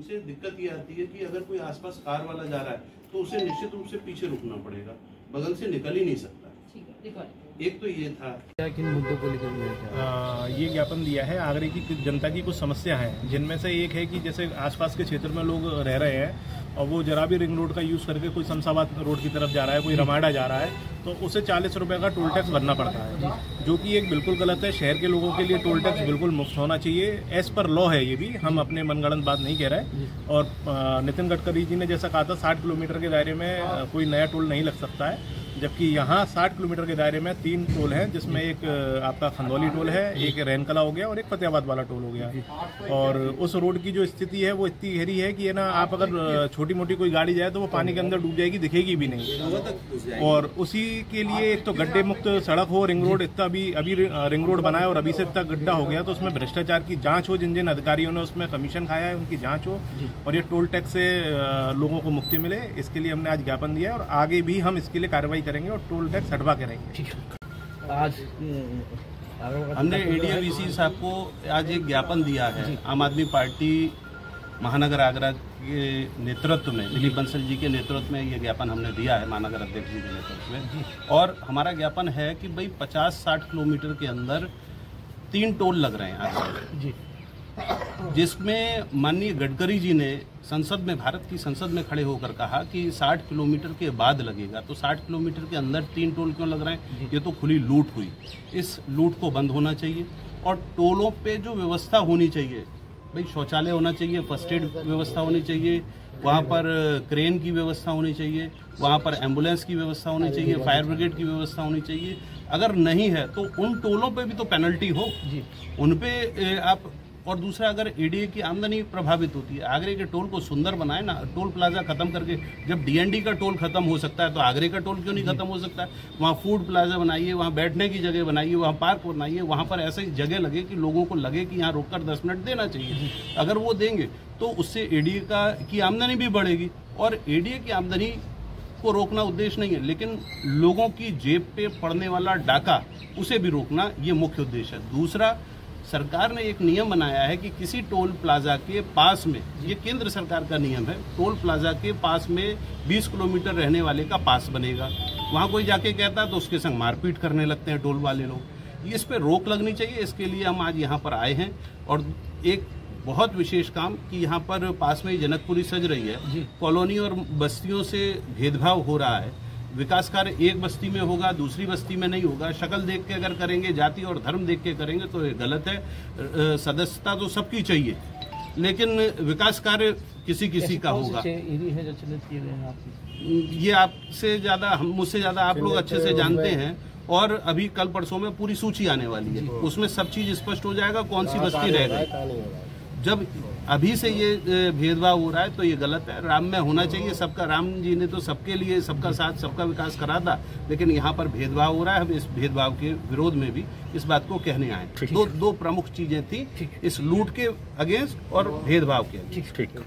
से दिक्कत ये आती है कि अगर कोई आसपास कार वाला जा रहा है तो उसे निश्चित रूप से पीछे रुकना पड़ेगा, बगल से निकल ही नहीं सकता। एक तो ये था। किन मुद्दों को लेकर ये ज्ञापन दिया है, आगरे की जनता की कुछ समस्या है, जिनमें से एक है कि जैसे आसपास के क्षेत्र में लोग रह रहे हैं और वो जरा भी रिंग रोड का यूज़ करके कोई शमशाबाद रोड की तरफ जा रहा है, कोई रमाड़ा जा रहा है, तो उसे 40 रुपये का टोल टैक्स भरना पड़ता है, जो कि एक बिल्कुल गलत है। शहर के लोगों के लिए टोल टैक्स बिल्कुल मुफ्त होना चाहिए, एज पर लॉ है। ये भी हम अपने मनगढ़ंत बात नहीं कह रहे। और नितिन गडकरी जी ने जैसा कहा था 60 किलोमीटर के दायरे में कोई नया टोल नहीं लग सकता है, जबकि यहाँ 60 किलोमीटर के दायरे में 3 टोल हैं, जिसमें एक आपका खंदौली टोल है, एक रैनकला हो गया और एक फतेहाबाद वाला टोल हो गया। और उस रोड की जो स्थिति है वो इतनी गहरी है कि है ना, आप अगर छोटी मोटी कोई गाड़ी जाए तो वो पानी के अंदर डूब जाएगी, दिखेगी भी नहीं। और उसी के लिए एक तो गड्ढे मुक्त सड़क हो, रिंग रोड इतना अभी रिंग रोड बनाए और अभी से इतना गड्ढा हो गया, तो उसमें भ्रष्टाचार की जांच हो, जिन जिन अधिकारियों ने उसमें कमीशन खाया है उनकी जांच हो, और ये टोल टैक्स से लोगों को मुक्ति मिले। इसके लिए हमने आज ज्ञापन दिया है और आगे भी हम इसके लिए कार्रवाई करेंगे और टोल टैक्स हटवा के रहेंगे। आज हमने एडीएवीसी साहब को आज एक ज्ञापन दिया है, आम आदमी पार्टी महानगर आगरा के नेतृत्व में, दिलीप बंसल जी के नेतृत्व में ये ज्ञापन हमने दिया है, महानगर अध्यक्ष जी के नेतृत्व में। और हमारा ज्ञापन है कि भाई 50-60 किलोमीटर के अंदर 3 टोल लग रहे हैं आज, जिसमें माननीय गडकरी जी ने संसद में, भारत की संसद में खड़े होकर कहा कि 60 किलोमीटर के बाद लगेगा, तो 60 किलोमीटर के अंदर 3 टोल क्यों लग रहे हैं? ये तो खुली लूट हुई। इस लूट को बंद होना चाहिए और टोलों पे जो व्यवस्था होनी चाहिए, भाई शौचालय होना चाहिए, फर्स्ट एड व्यवस्था होनी चाहिए, वहाँ पर क्रेन की व्यवस्था होनी चाहिए, वहाँ पर एम्बुलेंस की व्यवस्था होनी चाहिए, फायर ब्रिगेड की व्यवस्था होनी चाहिए। अगर नहीं है तो उन टोलों पे भी तो पेनल्टी हो, उन पे आप। और दूसरा, अगर एडीए की आमदनी प्रभावित होती है, आगरे के टोल को सुंदर बनाए ना, टोल प्लाजा खत्म करके। जब डीएनडी का टोल खत्म हो सकता है तो आगरे का टोल क्यों नहीं खत्म हो सकता है? वहाँ फूड प्लाजा बनाइए, वहाँ बैठने की जगह बनाइए, वहाँ पार्क बनाइए, वहाँ पर ऐसी जगह लगे कि लोगों को लगे कि यहाँ रोककर 10 मिनट देना चाहिए। अगर वो देंगे तो उससे एडीए की आमदनी भी बढ़ेगी। और एडीए की आमदनी को रोकना उद्देश्य नहीं है, लेकिन लोगों की जेब पे पड़ने वाला डाका उसे भी रोकना ये मुख्य उद्देश्य है। दूसरा, सरकार ने एक नियम बनाया है कि किसी टोल प्लाजा के पास में, ये केंद्र सरकार का नियम है, टोल प्लाजा के पास में 20 किलोमीटर रहने वाले का पास बनेगा। वहाँ कोई जाके कहता है तो उसके संग मारपीट करने लगते हैं टोल वाले लोग। इस पे रोक लगनी चाहिए, इसके लिए हम आज यहाँ पर आए हैं। और एक बहुत विशेष काम कि यहाँ पर पास में जनकपुरी सज रही है, कॉलोनी और बस्तियों से भेदभाव हो रहा है। विकास कार्य एक बस्ती में होगा, दूसरी बस्ती में नहीं होगा। शक्ल देख के अगर करेंगे, जाति और धर्म देख के करेंगे तो ये गलत है। सदस्यता तो सबकी चाहिए, लेकिन विकास कार्य किसी किसी का होगा। ये आपसे ज्यादा, मुझसे ज्यादा आप लोग अच्छे से जानते हैं। और अभी कल परसों में पूरी सूची आने वाली है, उसमें सब चीज स्पष्ट हो जाएगा कौन सी बस्ती रह गई। जब अभी से ये भेदभाव हो रहा है तो ये गलत है। राम में होना चाहिए सबका, राम जी ने तो सबके लिए सबका साथ सबका विकास करा था, लेकिन यहाँ पर भेदभाव हो रहा है। हम इस भेदभाव के विरोध में भी इस बात को कहने आए। दो प्रमुख चीजें थी, इस लूट के अगेंस्ट और भेदभाव के अगेंस्ट।